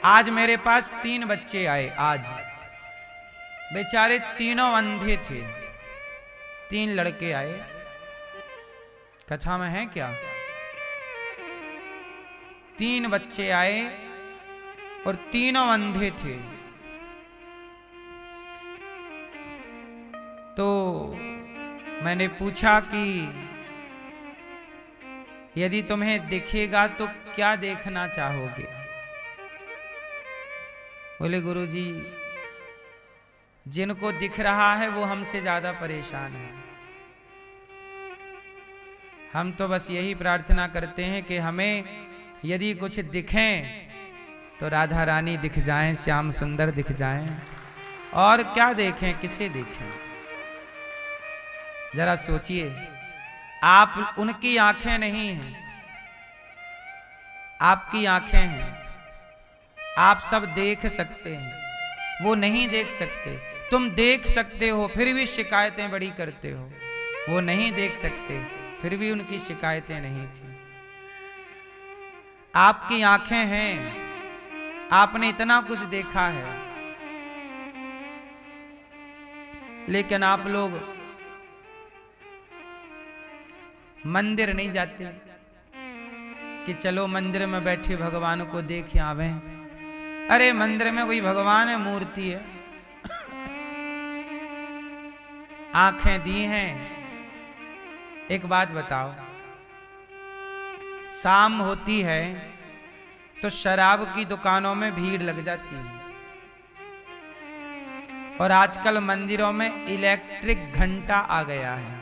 आज मेरे पास 3 बच्चे आए। आज बेचारे तीनों अंधे थे। 3 लड़के आए। कथा में है क्या? 3 बच्चे आए और तीनों अंधे थे। तो मैंने पूछा कि यदि तुम्हें दिखेगा तो क्या देखना चाहोगे? बोले गुरुजी, जिनको दिख रहा है वो हमसे ज्यादा परेशान है। हम तो बस यही प्रार्थना करते हैं कि हमें यदि कुछ दिखें तो राधा रानी दिख जाएं, श्याम सुंदर दिख जाएं। और क्या देखें, किसे देखें? जरा सोचिए, आप उनकी आंखें नहीं हैं, आपकी आंखें हैं। आप सब देख सकते हैं, वो नहीं देख सकते। तुम देख सकते हो फिर भी शिकायतें बड़ी करते हो। वो नहीं देख सकते फिर भी उनकी शिकायतें नहीं थी। आपकी आंखें हैं, आपने इतना कुछ देखा है, लेकिन आप लोग मंदिर नहीं जाते कि चलो मंदिर में बैठे भगवान को देख आवे। अरे मंदिर में कोई भगवान है, मूर्ति है। आंखें दी हैं। एक बात बताओ, शाम होती है तो शराब की दुकानों में भीड़ लग जाती है। और आजकल मंदिरों में इलेक्ट्रिक घंटा आ गया है।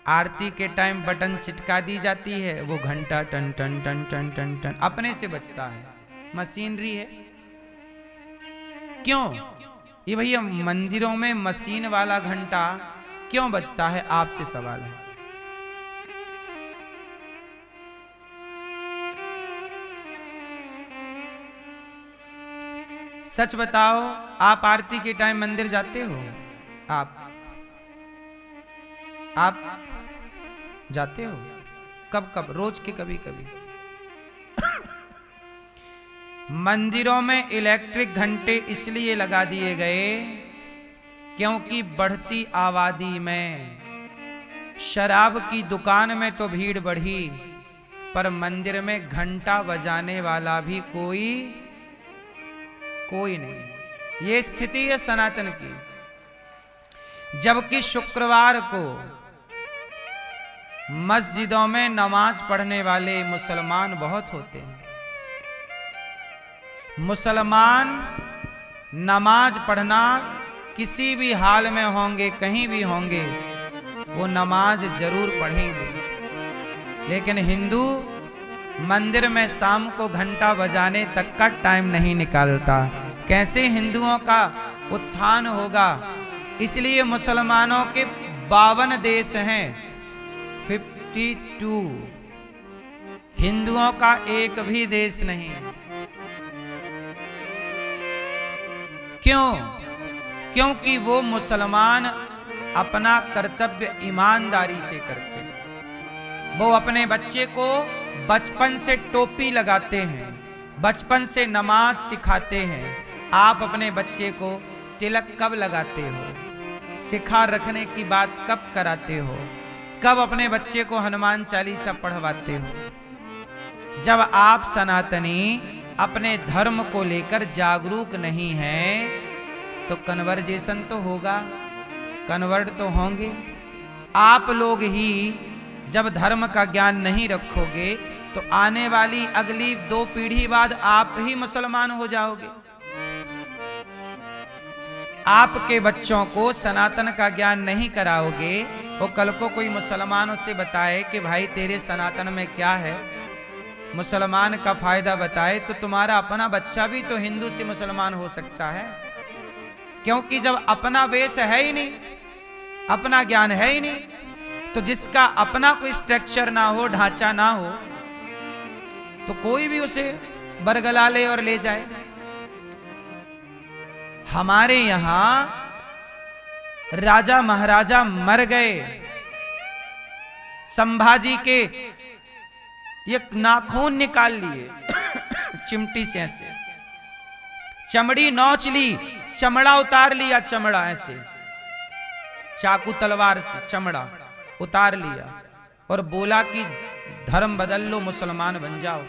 आरती के टाइम बटन चिटका दी जाती है, वो घंटा टन टन टन टन टन टन अपने से बजता है। मशीनरी है। क्यों? ये भैया मंदिरों में मशीन वाला घंटा क्यों बजता है? आपसे सवाल है। सच बताओ, आप आरती के टाइम मंदिर जाते हो? आप जाते हो? कब कब? रोज के कभी कभी। मंदिरों में इलेक्ट्रिक घंटे इसलिए लगा दिए गए क्योंकि बढ़ती आबादी में शराब की दुकान में तो भीड़ बढ़ी, पर मंदिर में घंटा बजाने वाला भी कोई नहीं। ये स्थिति है सनातन की। जबकि शुक्रवार को मस्जिदों में नमाज पढ़ने वाले मुसलमान बहुत होते हैं। मुसलमान नमाज पढ़ना किसी भी हाल में होंगे, कहीं भी होंगे, वो नमाज जरूर पढ़ेंगे। लेकिन हिंदू मंदिर में शाम को घंटा बजाने तक का टाइम नहीं निकालता। कैसे हिंदुओं का उत्थान होगा? इसलिए मुसलमानों के 52 देश हैं, 52। हिंदुओं का एक भी देश नहीं है। क्यों? क्योंकि वो मुसलमान अपना कर्तव्य ईमानदारी से करते हैं। वो अपने बच्चे को बचपन से टोपी लगाते हैं, बचपन से नमाज सिखाते हैं। आप अपने बच्चे को तिलक कब लगाते हो? सिखा रखने की बात कब कराते हो? कब अपने बच्चे को हनुमान चालीसा पढ़वाते हो? जब आप सनातनी अपने धर्म को लेकर जागरूक नहीं हैं तो कन्वर्जेशन तो होगा, कन्वर्ट तो होंगे। आप लोग ही जब धर्म का ज्ञान नहीं रखोगे तो आने वाली अगली 2 पीढ़ी बाद आप ही मुसलमान हो जाओगे। आपके बच्चों को सनातन का ज्ञान नहीं कराओगे, वो कल को कोई मुसलमान उसे बताए कि भाई तेरे सनातन में क्या है, मुसलमान का फायदा बताए, तो तुम्हारा अपना बच्चा भी तो हिंदू से मुसलमान हो सकता है। क्योंकि जब अपना वेश है ही नहीं, अपना ज्ञान है ही नहीं, तो जिसका अपना कोई स्ट्रक्चर ना हो, ढांचा ना हो, तो कोई भी उसे बरगला ले और ले जाए। हमारे यहां राजा महाराजा मर गए, संभाजी के एक नाखून निकाल लिए चिमटी से ऐसे, चमड़ी नोच ली, चमड़ा उतार लिया, चमड़ा ऐसे चाकू तलवार से चमड़ा उतार लिया और बोला कि धर्म बदल लो, मुसलमान बन जाओ।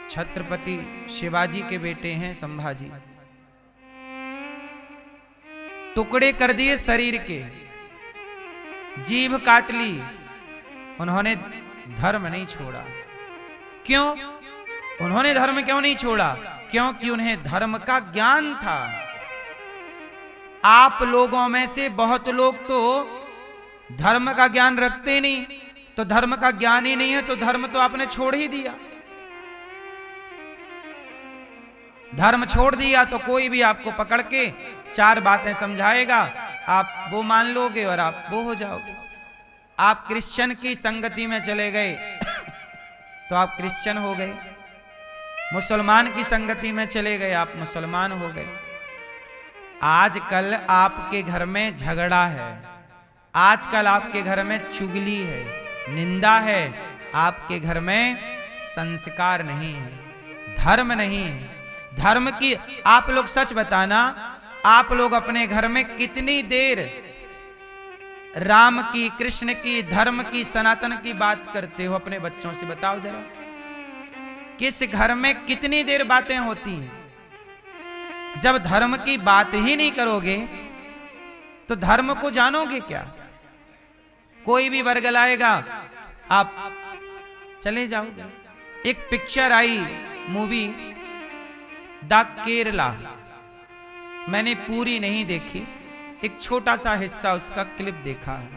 छत्रपति शिवाजी के बेटे हैं संभाजी, टुकड़े कर दिए शरीर के, जीभ काट ली, उन्होंने धर्म नहीं छोड़ा। क्यों? उन्होंने धर्म क्यों नहीं छोड़ा? क्योंकि उन्हें धर्म का ज्ञान था। आप लोगों में से बहुत लोग तो धर्म का ज्ञान रखते नहीं, तो धर्म का ज्ञान ही नहीं है तो धर्म तो आपने छोड़ ही दिया। धर्म छोड़ दिया तो कोई भी आपको पकड़ के चार बातें समझाएगा, आप वो मान लोगे और आप वो हो जाओगे। आप क्रिश्चियन की संगति में चले गए तो आप क्रिश्चियन हो गए, मुसलमान की संगति में चले गए आप मुसलमान हो गए। आजकल आपके घर में झगड़ा है, आजकल आपके घर में चुगली है, निंदा है, आपके घर में संस्कार नहीं है, धर्म नहीं है। धर्म की आप लोग सच बताना, आप लोग अपने घर में कितनी देर राम की, कृष्ण की, धर्म की, सनातन की बात करते हो? अपने बच्चों से बताओ जरा, किस घर में कितनी देर बातें होती हैं? जब धर्म की बात ही नहीं करोगे तो धर्म को जानोगे क्या? कोई भी वर्ग लाएगा, आप चले जाओ। एक picture I movie the Kerala, मैंने पूरी नहीं देखी, एक छोटा सा हिस्सा उसका क्लिप देखा है।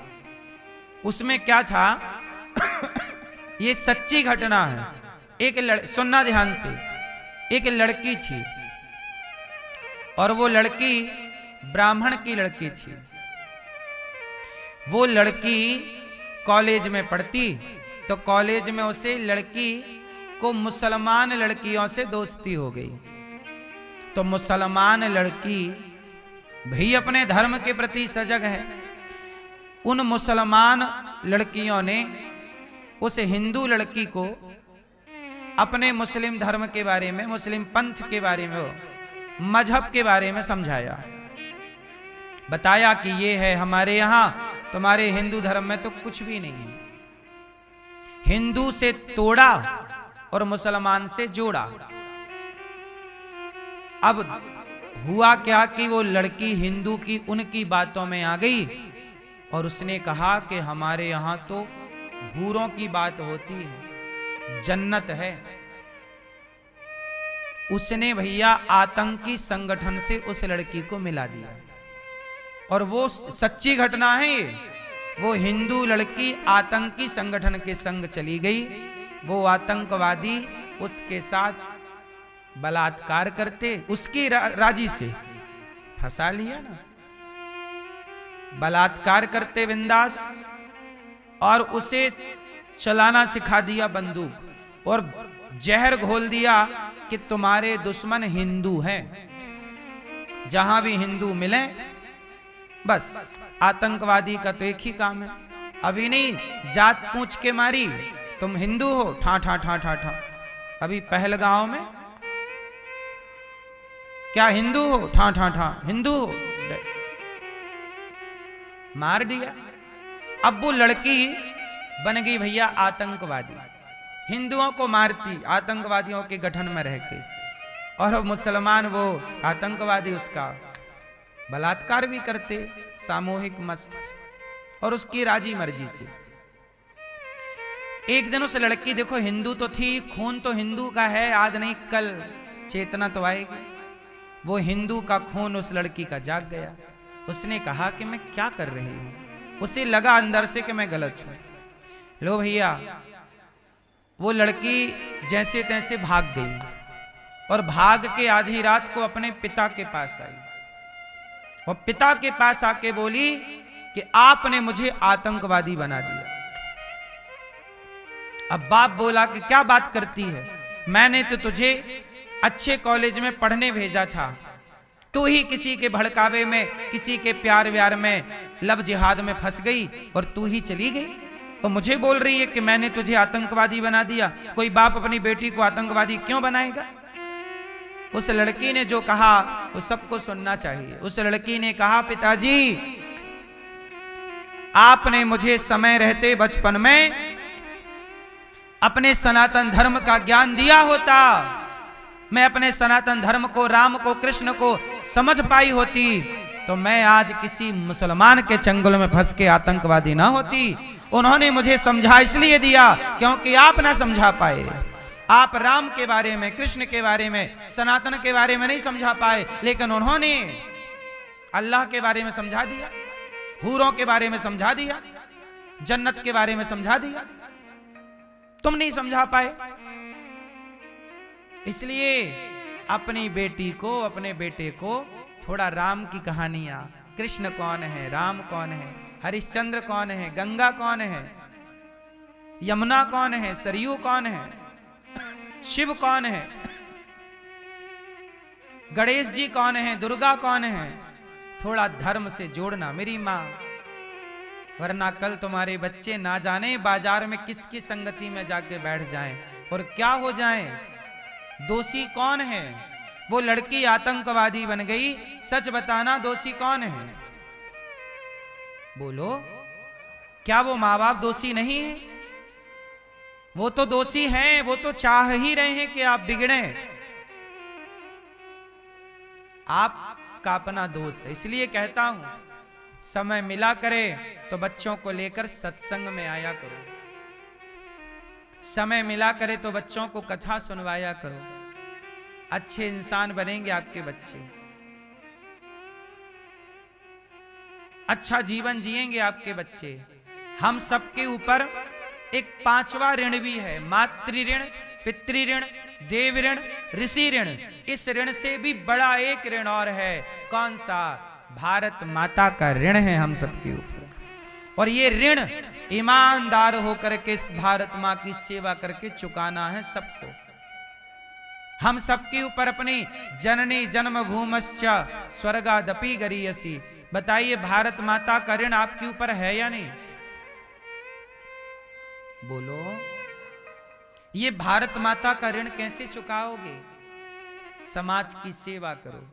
उसमें क्या था ये सच्ची घटना है। एक सुनना ध्यान से, एक लड़की थी और वो लड़की ब्राह्मण की लड़की थी। वो लड़की कॉलेज में पढ़ती तो कॉलेज में उसे लड़की को मुसलमान लड़कियों से दोस्ती हो गई। तो मुसलमान लड़की भी अपने धर्म के प्रति सजग है। उन मुसलमान लड़कियों ने उस हिंदू लड़की को अपने मुस्लिम धर्म के बारे में, मुस्लिम पंथ के बारे में, मजहब के बारे में समझाया, बताया कि ये है हमारे यहाँ, तुम्हारे हिंदू धर्म में तो कुछ भी नहीं है। हिंदू से तोड़ा और मुसलमान से जोड़ा। अब हुआ क्या कि वो लड़की हिंदू की उनकी बातों में आ गई और उसने कहा कि हमारे यहाँ तो हूरों की बात होती है, जन्नत है। उसने भैया आतंकी संगठन से उस लड़की को मिला दिया। और वो सच्ची घटना है ये। वो हिंदू लड़की आतंकी संगठन के संग चली गई। वो आतंकवादी उसके साथ बलात्कार करते, उसकी राजी से फंसा लिया ना, बलात्कार करते बिंदास, और उसे चलाना सिखा दिया बंदूक और जहर घोल दिया कि तुम्हारे दुश्मन हिंदू हैं, जहां भी हिंदू मिले बस आतंकवादी का तो एक ही काम है। अभी नहीं जात पूछ के मारी, तुम हिंदू हो, ठा ठा ठा ठा ठा। अभी पहलगांव में क्या हिंदू हो, ठा ठा ठा, हिंदू हो, मार दिया। अब वो लड़की बन गई भैया आतंकवादी, हिंदुओं को मारती आतंकवादियों के गठन में रह के, और मुसलमान वो आतंकवादी उसका बलात्कार भी करते सामूहिक मस्त, और उसकी राजी मर्जी से। एक दिन उस लड़की, देखो हिंदू तो थी, खून तो हिंदू का है, आज नहीं कल चेतना तो आएगी। वो हिंदू का खून उस लड़की का जाग गया। उसने कहा कि मैं क्या कर रही हूं। उसे लगा अंदर से कि मैं गलत हूं। लो भैया, वो लड़की जैसे तैसे भाग गई और भाग के आधी रात को अपने पिता के पास आई और पिता के पास आके बोली कि आपने मुझे आतंकवादी बना दिया। अब बाप बोला कि क्या बात करती है, मैंने तो तुझे अच्छे कॉलेज में पढ़ने भेजा था, तू ही किसी के भड़कावे में, किसी के प्यार व्यार में, लव जिहाद में फंस गई और तू ही चली गई और मुझे बोल रही है कि मैंने तुझे आतंकवादी बना दिया। कोई बाप अपनी बेटी को आतंकवादी क्यों बनाएगा? उस लड़की ने जो कहा वो सबको सुनना चाहिए। उस लड़की ने कहा, पिताजी आपने मुझे समय रहते बचपन में अपने सनातन धर्म का ज्ञान दिया होता, मैं अपने सनातन धर्म को, राम को, कृष्ण को समझ पाई होती, तो मैं आज किसी मुसलमान के चंगुल में फंस के आतंकवादी ना होती। उन्होंने मुझे समझा इसलिए दिया क्योंकि आप ना समझा पाए। आप राम के बारे में, कृष्ण के बारे में, सनातन के बारे में नहीं समझा पाए, लेकिन उन्होंने अल्लाह के बारे में समझा दिया, हूरों के बारे में समझा दिया, जन्नत के बारे में समझा दिया। तुम नहीं समझा पाए। इसलिए अपनी बेटी को, अपने बेटे को थोड़ा राम की कहानियां, कृष्ण कौन है, राम कौन है, हरिश्चंद्र कौन है, गंगा कौन है, यमुना कौन है, सरयू कौन है, शिव कौन है, गणेश जी कौन है, दुर्गा कौन है, थोड़ा धर्म से जोड़ना मेरी माँ। वरना कल तुम्हारे बच्चे ना जाने बाजार में किसकी संगति में जाके बैठ जाएं और क्या हो जाएं। दोषी कौन है? वो लड़की आतंकवादी बन गई, सच बताना दोषी कौन है? बोलो, क्या वो माँ बाप दोषी नहीं है? वो तो दोषी हैं, वो तो चाह ही रहे हैं कि आप बिगड़े। आपका अपना दोष है। इसलिए कहता हूं, समय मिला करे तो बच्चों को लेकर सत्संग में आया करो, समय मिला करे तो बच्चों को कथा सुनवाया करो। अच्छे इंसान बनेंगे आपके बच्चे, अच्छा जीवन जिएंगे आपके बच्चे। हम सबके ऊपर एक 5वां ऋण भी है, मातृ ऋण, पितृ ऋण, देव ऋण, ऋषि ऋण। इस ऋण से भी बड़ा एक ऋण और है। कौन सा? भारत माता का ऋण है हम सबके ऊपर। और ये ऋण ईमानदार होकर के इस भारत माँ की सेवा करके चुकाना है सबको। हम सबके ऊपर अपनी जननी जन्मभूमश्च स्वर्गादपि गरीयसी। बताइए, भारत माता का ऋण आपके ऊपर है या नहीं? बोलो, ये भारत माता का ऋण कैसे चुकाओगे? समाज की सेवा करो,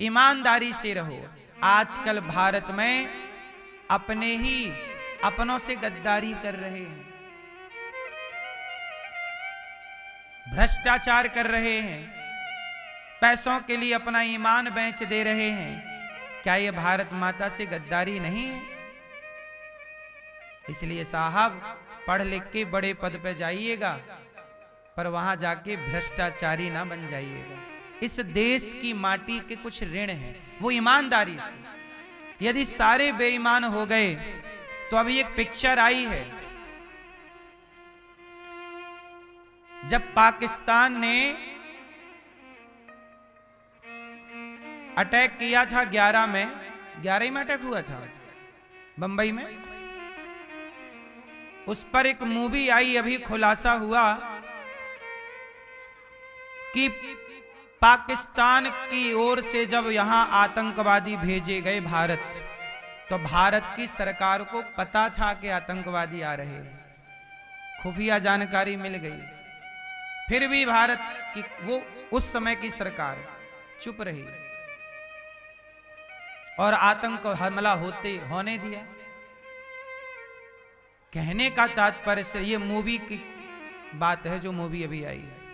ईमानदारी से रहो। आजकल भारत में अपने ही अपनों से गद्दारी कर रहे हैं, भ्रष्टाचार कर रहे हैं, पैसों के लिए अपना ईमान बेच दे रहे हैं। क्या ये भारत माता से गद्दारी नहीं है? इसलिए साहब, पढ़ लिख के बड़े पद पे जाइएगा, पर वहां जाके भ्रष्टाचारी ना बन जाइएगा। इस देश की माटी के कुछ ऋण हैं, वो ईमानदारी से। यदि सारे बेईमान हो गए तो अभी एक पिक्चर आई है, जब पाकिस्तान ने अटैक किया था 11 में, 11 में अटैक हुआ था बंबई में, उस पर एक मूवी आई, अभी खुलासा हुआ कि पाकिस्तान की ओर से जब यहां आतंकवादी भेजे गए भारत, तो भारत की सरकार को पता था कि आतंकवादी आ रहे हैं, खुफिया जानकारी मिल गई, फिर भी भारत की वो उस समय की सरकार चुप रही और आतंक हमला होने दिया। कहने का तात्पर्य से ये मूवी की बात है, जो मूवी अभी आई है।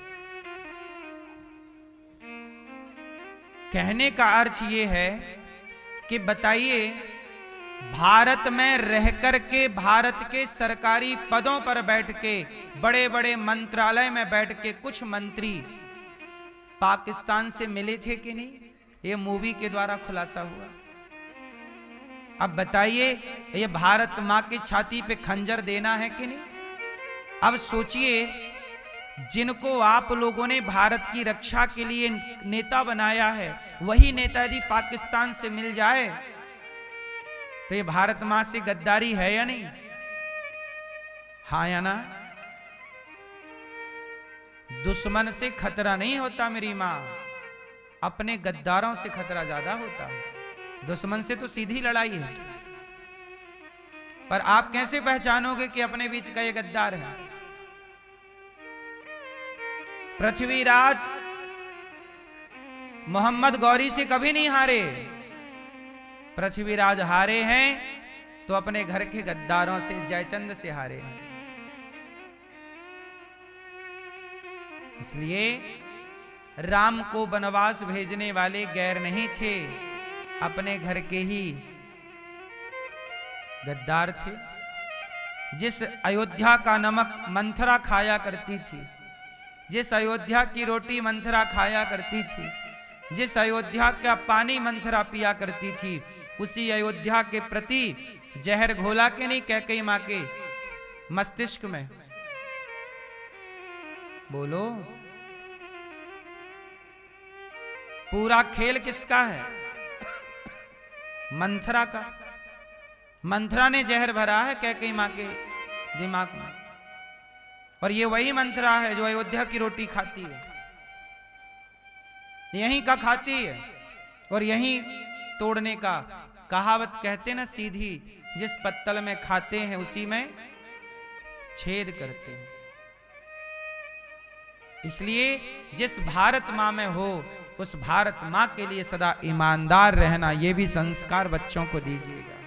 कहने का अर्थ ये है कि बताइए, भारत में रहकर के, भारत के सरकारी पदों पर बैठ के, बड़े बड़े मंत्रालय में बैठ के कुछ मंत्री पाकिस्तान से मिले थे कि नहीं? ये मूवी के द्वारा खुलासा हुआ। अब बताइए, ये भारत माँ की छाती पे खंजर देना है कि नहीं? अब सोचिए, जिनको आप लोगों ने भारत की रक्षा के लिए नेता बनाया है, वही नेता यदि पाकिस्तान से मिल जाए तो ये भारत माँ से गद्दारी है या नहीं? हाँ या ना? दुश्मन से खतरा नहीं होता मेरी माँ, अपने गद्दारों से खतरा ज्यादा होता है। दुश्मन से तो सीधी लड़ाई है, पर आप कैसे पहचानोगे कि अपने बीच का ये गद्दार है? पृथ्वीराज मोहम्मद गौरी से कभी नहीं हारे। पृथ्वीराज हारे हैं तो अपने घर के गद्दारों से, जयचंद से हारे हैं। इसलिए राम को वनवास भेजने वाले गैर नहीं थे, अपने घर के ही गद्दार थे। जिस अयोध्या का नमक मंथरा खाया करती थी, जिस अयोध्या की रोटी मंथरा खाया करती थी, जिस अयोध्या का पानी मंथरा पिया करती थी, उसी अयोध्या के प्रति जहर घोला के नहीं कैकेयी मां के मस्तिष्क में। बोलो, पूरा खेल किसका है? मंथरा का। मंथरा ने जहर भरा है कैकेयी मां के दिमाग में, और ये वही मंथरा है जो अयोध्या की रोटी खाती है, यहीं का खाती है और यहीं तोड़ने का। कहावत कहते ना सीधी, जिस पत्तल में खाते हैं उसी में छेद करते हैं। इसलिए जिस भारत मां में हो, उस भारत मां के लिए सदा ईमानदार रहना, यह भी संस्कार बच्चों को दीजिएगा।